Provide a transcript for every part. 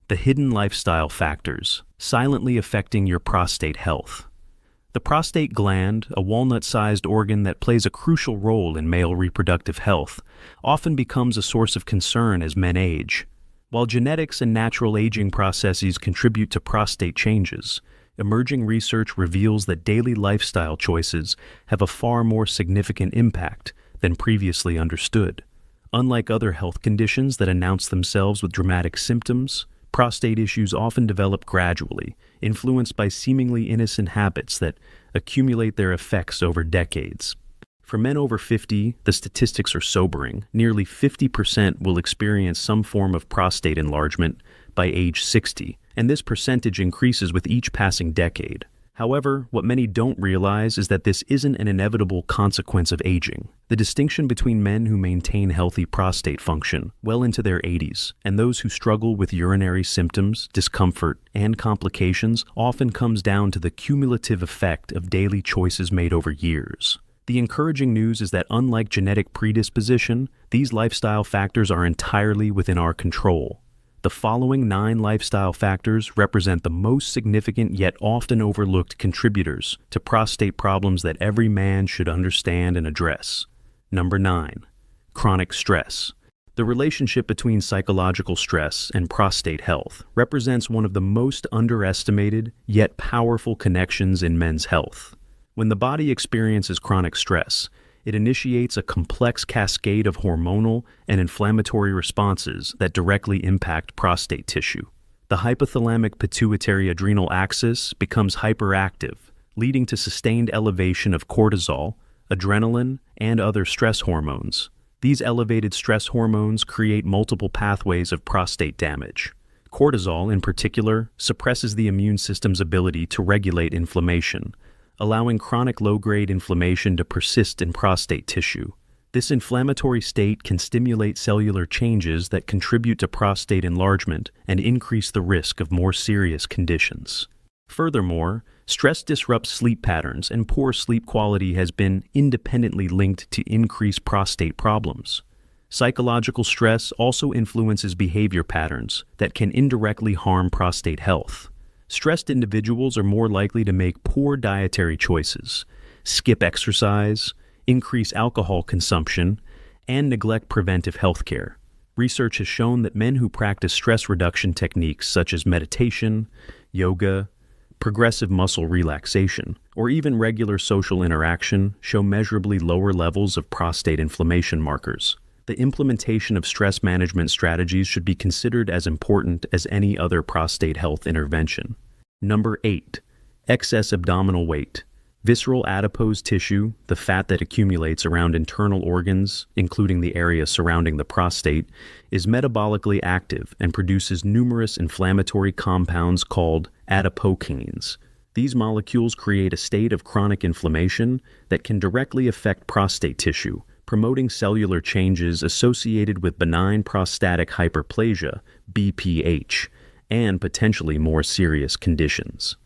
The hidden lifestyle factors, silently affecting your prostate health. The prostate gland, a walnut-sized organ that plays a crucial role in male reproductive health, often becomes a source of concern as men age. While genetics and natural aging processes contribute to prostate changes, emerging research reveals that daily lifestyle choices have a far more significant impact than previously understood. Unlike other health conditions that announce themselves with dramatic symptoms, prostate issues often develop gradually, influenced by seemingly innocent habits that accumulate their effects over decades. For men over 50, the statistics are sobering. Nearly 50% will experience some form of prostate enlargement by age 60, and this percentage increases with each passing decade. However, what many don't realize is that this isn't an inevitable consequence of aging. The distinction between men who maintain healthy prostate function well into their 80s and those who struggle with urinary symptoms, discomfort, and complications often comes down to the cumulative effect of daily choices made over years. The encouraging news is that unlike genetic predisposition, these lifestyle factors are entirely within our control. The following 9 lifestyle factors represent the most significant yet often overlooked contributors to prostate problems that every man should understand and address. Number 9. Chronic stress. The relationship between psychological stress and prostate health represents one of the most underestimated yet powerful connections in men's health. When the body experiences chronic stress, it initiates a complex cascade of hormonal and inflammatory responses that directly impact prostate tissue. The hypothalamic pituitary adrenal axis becomes hyperactive, leading to sustained elevation of cortisol, adrenaline, and other stress hormones. These elevated stress hormones create multiple pathways of prostate damage. Cortisol, in particular, suppresses the immune system's ability to regulate inflammation, allowing chronic low-grade inflammation to persist in prostate tissue. This inflammatory state can stimulate cellular changes that contribute to prostate enlargement and increase the risk of more serious conditions. Furthermore, stress disrupts sleep patterns, and poor sleep quality has been independently linked to increased prostate problems. Psychological stress also influences behavior patterns that can indirectly harm prostate health. Stressed individuals are more likely to make poor dietary choices, skip exercise, increase alcohol consumption, and neglect preventive health care. Research has shown that men who practice stress reduction techniques such as meditation, yoga, progressive muscle relaxation, or even regular social interaction show measurably lower levels of prostate inflammation markers. The implementation of stress management strategies should be considered as important as any other prostate health intervention. Number 8. Excess abdominal weight. Visceral adipose tissue, the fat that accumulates around internal organs, including the area surrounding the prostate, is metabolically active and produces numerous inflammatory compounds called adipokines. These molecules create a state of chronic inflammation that can directly affect prostate tissue, promoting cellular changes associated with benign prostatic hyperplasia, BPH, and potentially more serious conditions.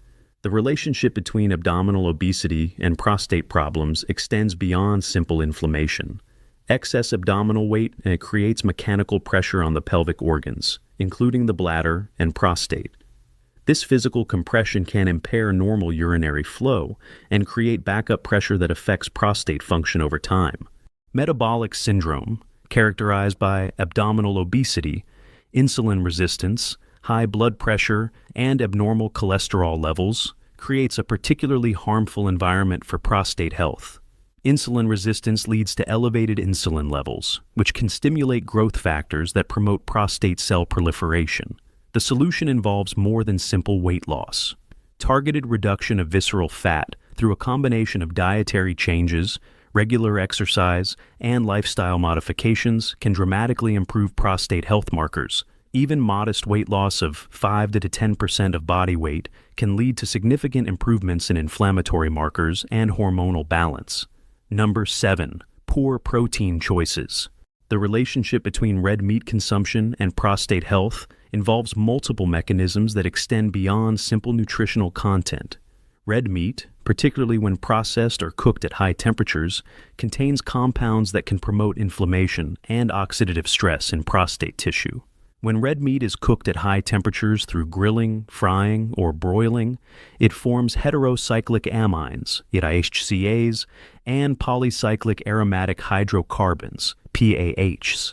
The relationship between abdominal obesity and prostate problems extends beyond simple inflammation. Excess abdominal weight creates mechanical pressure on the pelvic organs, including the bladder and prostate. This physical compression can impair normal urinary flow and create backup pressure that affects prostate function over time. Metabolic syndrome, characterized by abdominal obesity, insulin resistance, high blood pressure, and abnormal cholesterol levels, creates a particularly harmful environment for prostate health. Insulin resistance leads to elevated insulin levels, which can stimulate growth factors that promote prostate cell proliferation. The solution involves more than simple weight loss. Targeted reduction of visceral fat through a combination of dietary changes, regular exercise, and lifestyle modifications can dramatically improve prostate health markers. Even modest weight loss of 5 to 10% of body weight can lead to significant improvements in inflammatory markers and hormonal balance. Number 7. Poor protein choices. The relationship between red meat consumption and prostate health involves multiple mechanisms that extend beyond simple nutritional content. Red meat, particularly when processed or cooked at high temperatures, contains compounds that can promote inflammation and oxidative stress in prostate tissue. When red meat is cooked at high temperatures through grilling, frying, or broiling, it forms heterocyclic amines, IHCAs, and polycyclic aromatic hydrocarbons, PAHs.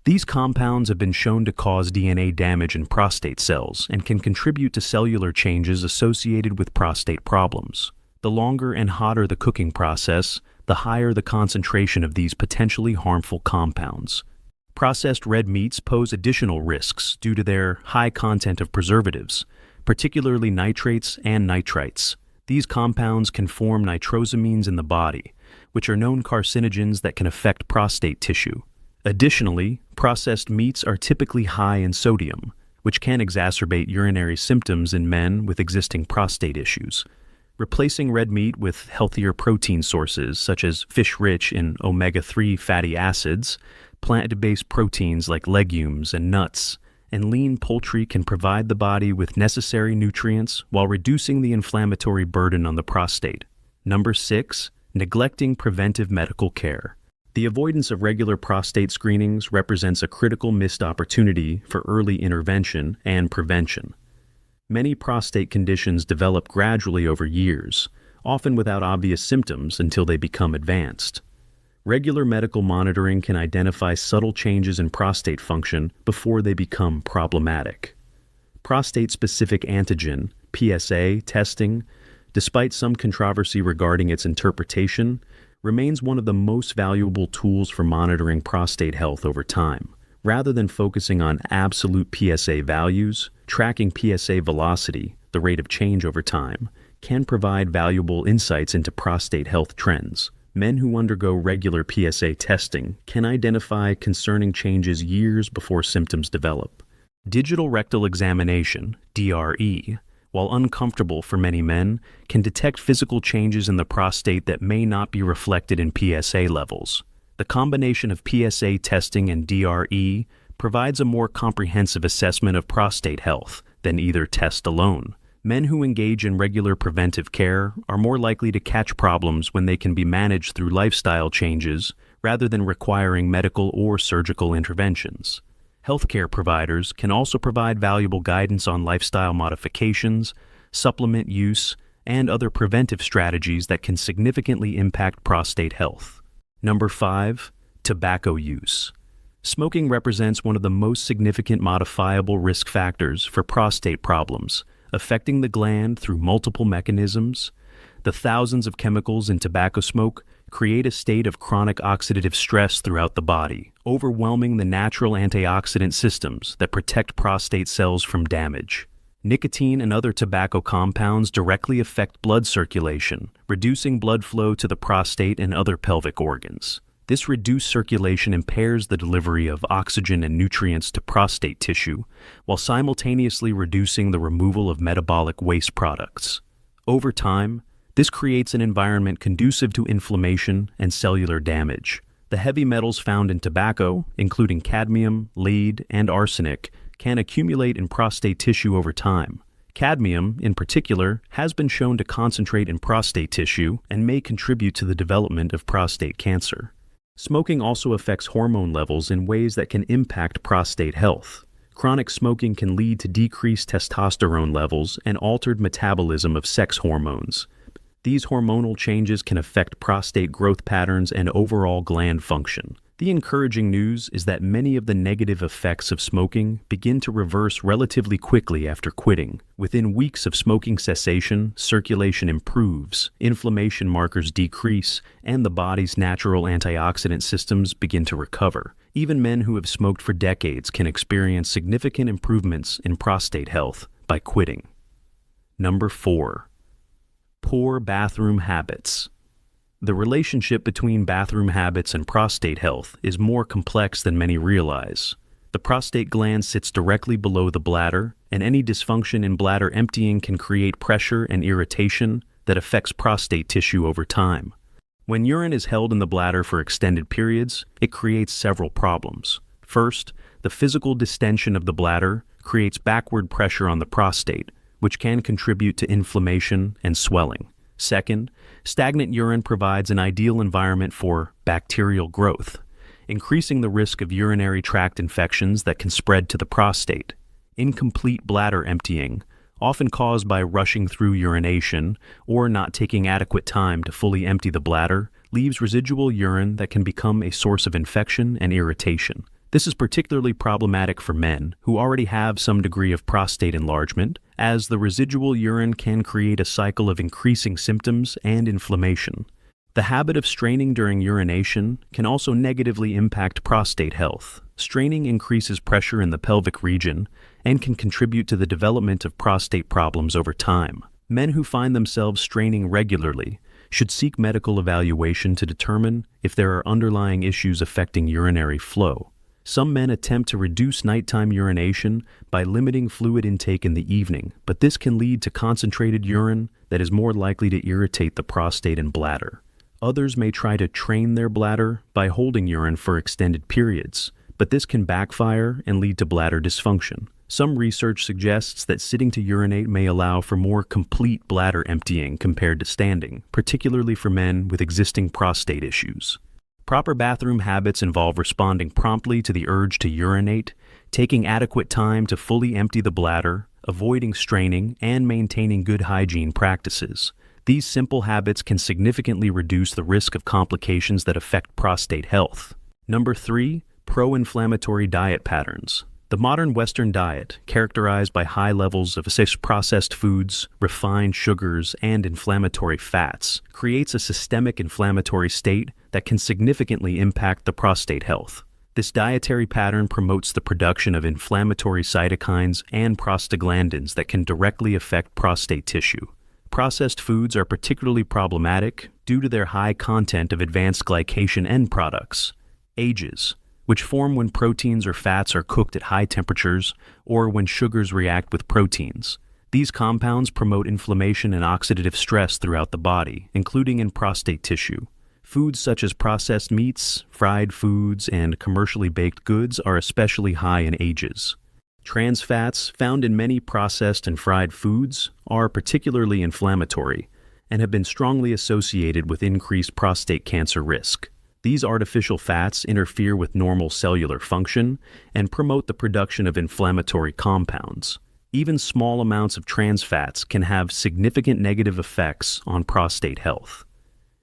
These compounds have been shown to cause DNA damage in prostate cells and can contribute to cellular changes associated with prostate problems. The longer and hotter the cooking process, the higher the concentration of these potentially harmful compounds. Processed red meats pose additional risks due to their high content of preservatives, particularly nitrates and nitrites. These compounds can form nitrosamines in the body, which are known carcinogens that can affect prostate tissue. Additionally, processed meats are typically high in sodium, which can exacerbate urinary symptoms in men with existing prostate issues. Replacing red meat with healthier protein sources, such as fish rich in omega-3 fatty acids, plant-based proteins like legumes and nuts, and lean poultry can provide the body with necessary nutrients while reducing the inflammatory burden on the prostate. Number 6. Neglecting preventive medical care. The avoidance of regular prostate screenings represents a critical missed opportunity for early intervention and prevention. Many prostate conditions develop gradually over years, often without obvious symptoms until they become advanced. Regular medical monitoring can identify subtle changes in prostate function before they become problematic. Prostate-specific antigen, PSA, testing, despite some controversy regarding its interpretation, remains one of the most valuable tools for monitoring prostate health over time. Rather than focusing on absolute PSA values, tracking PSA velocity, the rate of change over time, can provide valuable insights into prostate health trends. Men who undergo regular PSA testing can identify concerning changes years before symptoms develop. Digital rectal examination, DRE, while uncomfortable for many men, can detect physical changes in the prostate that may not be reflected in PSA levels. The combination of PSA testing and DRE provides a more comprehensive assessment of prostate health than either test alone. Men who engage in regular preventive care are more likely to catch problems when they can be managed through lifestyle changes rather than requiring medical or surgical interventions. Healthcare providers can also provide valuable guidance on lifestyle modifications, supplement use, and other preventive strategies that can significantly impact prostate health. Number 5. Tobacco use. Smoking represents one of the most significant modifiable risk factors for prostate problems, affecting the gland through multiple mechanisms. The thousands of chemicals in tobacco smoke create a state of chronic oxidative stress throughout the body, overwhelming the natural antioxidant systems that protect prostate cells from damage. Nicotine and other tobacco compounds directly affect blood circulation, reducing blood flow to the prostate and other pelvic organs. This reduced circulation impairs the delivery of oxygen and nutrients to prostate tissue, while simultaneously reducing the removal of metabolic waste products. Over time, this creates an environment conducive to inflammation and cellular damage. The heavy metals found in tobacco, including cadmium, lead, and arsenic, can accumulate in prostate tissue over time. Cadmium, in particular, has been shown to concentrate in prostate tissue and may contribute to the development of prostate cancer. Smoking also affects hormone levels in ways that can impact prostate health. Chronic smoking can lead to decreased testosterone levels and altered metabolism of sex hormones. These hormonal changes can affect prostate growth patterns and overall gland function. The encouraging news is that many of the negative effects of smoking begin to reverse relatively quickly after quitting. Within weeks of smoking cessation, circulation improves, inflammation markers decrease, and the body's natural antioxidant systems begin to recover. Even men who have smoked for decades can experience significant improvements in prostate health by quitting. Number 4. Poor bathroom habits. The relationship between bathroom habits and prostate health is more complex than many realize. The prostate gland sits directly below the bladder, and any dysfunction in bladder emptying can create pressure and irritation that affects prostate tissue over time. When urine is held in the bladder for extended periods, it creates several problems. First, the physical distension of the bladder creates backward pressure on the prostate, which can contribute to inflammation and swelling. Second, stagnant urine provides an ideal environment for bacterial growth. increasing the risk of urinary tract infections that can spread to the prostate. Incomplete bladder emptying, often caused by rushing through urination or not taking adequate time to fully empty the bladder, leaves residual urine that can become a source of infection and irritation. This is particularly problematic for men who already have some degree of prostate enlargement, as the residual urine can create a cycle of increasing symptoms and inflammation. The habit of straining during urination can also negatively impact prostate health. Straining increases pressure in the pelvic region and can contribute to the development of prostate problems over time. Men who find themselves straining regularly should seek medical evaluation to determine if there are underlying issues affecting urinary flow. Some men attempt to reduce nighttime urination by limiting fluid intake in the evening, but this can lead to concentrated urine that is more likely to irritate the prostate and bladder. Others may try to train their bladder by holding urine for extended periods, but this can backfire and lead to bladder dysfunction. Some research suggests that sitting to urinate may allow for more complete bladder emptying compared to standing, particularly for men with existing prostate issues. Proper bathroom habits involve responding promptly to the urge to urinate, taking adequate time to fully empty the bladder, avoiding straining, and maintaining good hygiene practices. These simple habits can significantly reduce the risk of complications that affect prostate health. Number 3, pro-inflammatory diet patterns. The modern Western diet, characterized by high levels of processed foods, refined sugars, and inflammatory fats, creates a systemic inflammatory state that can significantly impact the prostate health. This dietary pattern promotes the production of inflammatory cytokines and prostaglandins that can directly affect prostate tissue. Processed foods are particularly problematic due to their high content of advanced glycation end products, AGEs, which form when proteins or fats are cooked at high temperatures or when sugars react with proteins. These compounds promote inflammation and oxidative stress throughout the body, including in prostate tissue. Foods such as processed meats, fried foods, and commercially baked goods are especially high in AGEs. Trans fats, found in many processed and fried foods, are particularly inflammatory and have been strongly associated with increased prostate cancer risk. These artificial fats interfere with normal cellular function and promote the production of inflammatory compounds. Even small amounts of trans fats can have significant negative effects on prostate health.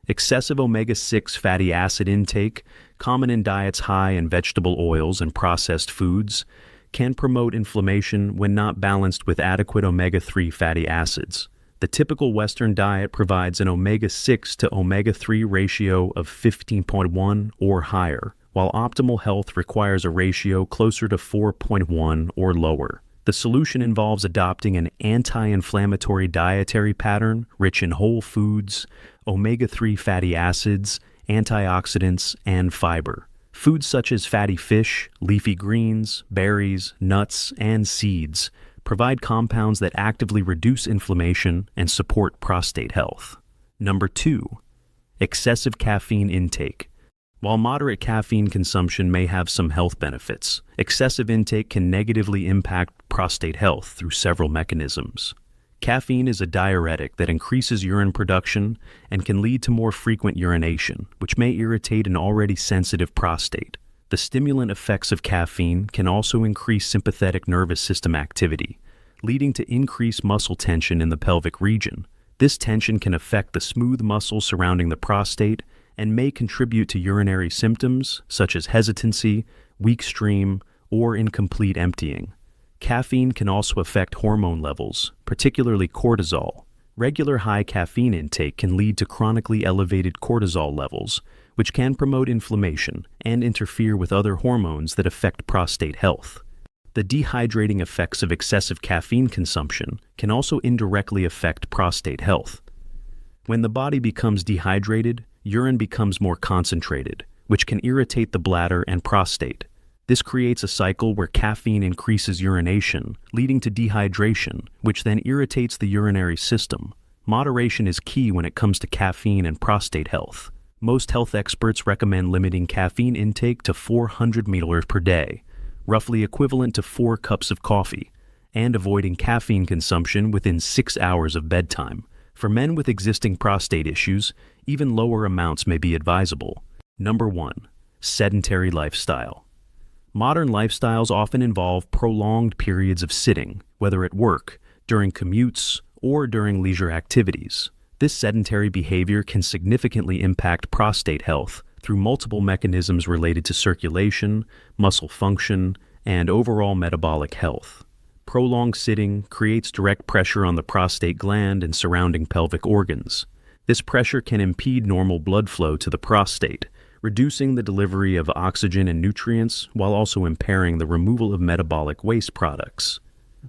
Excessive omega-6 fatty acid intake, common in diets high in vegetable oils and processed foods, can promote inflammation when not balanced with adequate omega-3 fatty acids. The typical Western diet provides an omega-6 to omega-3 ratio of 15.1 or higher, while optimal health requires a ratio closer to 4.1 or lower. The solution involves adopting an anti-inflammatory dietary pattern rich in whole foods, omega-3 fatty acids, antioxidants, and fiber. Foods such as fatty fish, leafy greens, berries, nuts, and seeds provide compounds that actively reduce inflammation and support prostate health. Number 2, excessive caffeine intake. While moderate caffeine consumption may have some health benefits, excessive intake can negatively impact prostate health through several mechanisms. Caffeine is a diuretic that increases urine production and can lead to more frequent urination, which may irritate an already sensitive prostate. The stimulant effects of caffeine can also increase sympathetic nervous system activity, leading to increased muscle tension in the pelvic region. This tension can affect the smooth muscles surrounding the prostate and may contribute to urinary symptoms such as hesitancy, weak stream, or incomplete emptying. Caffeine can also affect hormone levels, particularly cortisol. Regular high caffeine intake can lead to chronically elevated cortisol levels, which can promote inflammation and interfere with other hormones that affect prostate health. The dehydrating effects of excessive caffeine consumption can also indirectly affect prostate health. When the body becomes dehydrated, urine becomes more concentrated, which can irritate the bladder and prostate. This creates a cycle where caffeine increases urination, leading to dehydration, which then irritates the urinary system. Moderation is key when it comes to caffeine and prostate health. Most health experts recommend limiting caffeine intake to 400 milliliters per day, roughly equivalent to 4 cups of coffee, and avoiding caffeine consumption within 6 hours of bedtime. For men with existing prostate issues, even lower amounts may be advisable. Number 1. Sedentary lifestyle. Modern lifestyles often involve prolonged periods of sitting, whether at work, during commutes, or during leisure activities. This sedentary behavior can significantly impact prostate health through multiple mechanisms related to circulation, muscle function, and overall metabolic health. Prolonged sitting creates direct pressure on the prostate gland and surrounding pelvic organs. This pressure can impede normal blood flow to the prostate, reducing the delivery of oxygen and nutrients while also impairing the removal of metabolic waste products.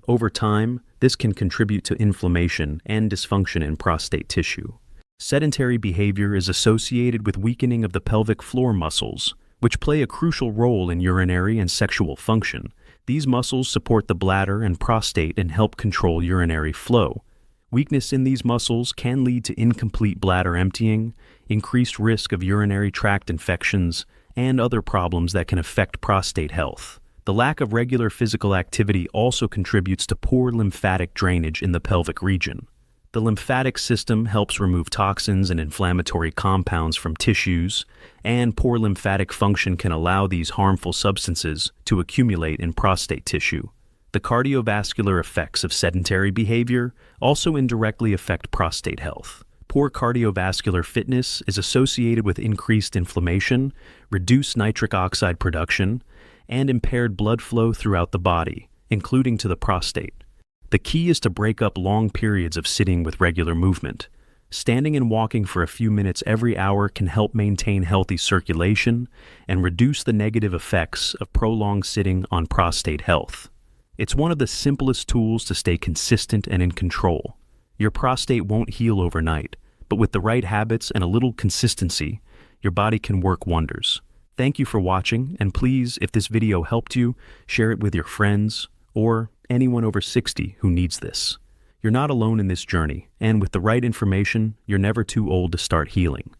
Over time, this can contribute to inflammation and dysfunction in prostate tissue. Sedentary behavior is associated with weakening of the pelvic floor muscles, which play a crucial role in urinary and sexual function. These muscles support the bladder and prostate and help control urinary flow. Weakness in these muscles can lead to incomplete bladder emptying, increased risk of urinary tract infections, and other problems that can affect prostate health. The lack of regular physical activity also contributes to poor lymphatic drainage in the pelvic region. The lymphatic system helps remove toxins and inflammatory compounds from tissues, and poor lymphatic function can allow these harmful substances to accumulate in prostate tissue. The cardiovascular effects of sedentary behavior also indirectly affect prostate health. Poor cardiovascular fitness is associated with increased inflammation, reduced nitric oxide production, and impaired blood flow throughout the body, including to the prostate. The key is to break up long periods of sitting with regular movement. Standing and walking for a few minutes every hour can help maintain healthy circulation and reduce the negative effects of prolonged sitting on prostate health. It's one of the simplest tools to stay consistent and in control. Your prostate won't heal overnight, but with the right habits and a little consistency, your body can work wonders. Thank you for watching, and please, if this video helped you, share it with your friends or anyone over 60 who needs this. You're not alone in this journey, and with the right information, you're never too old to start healing.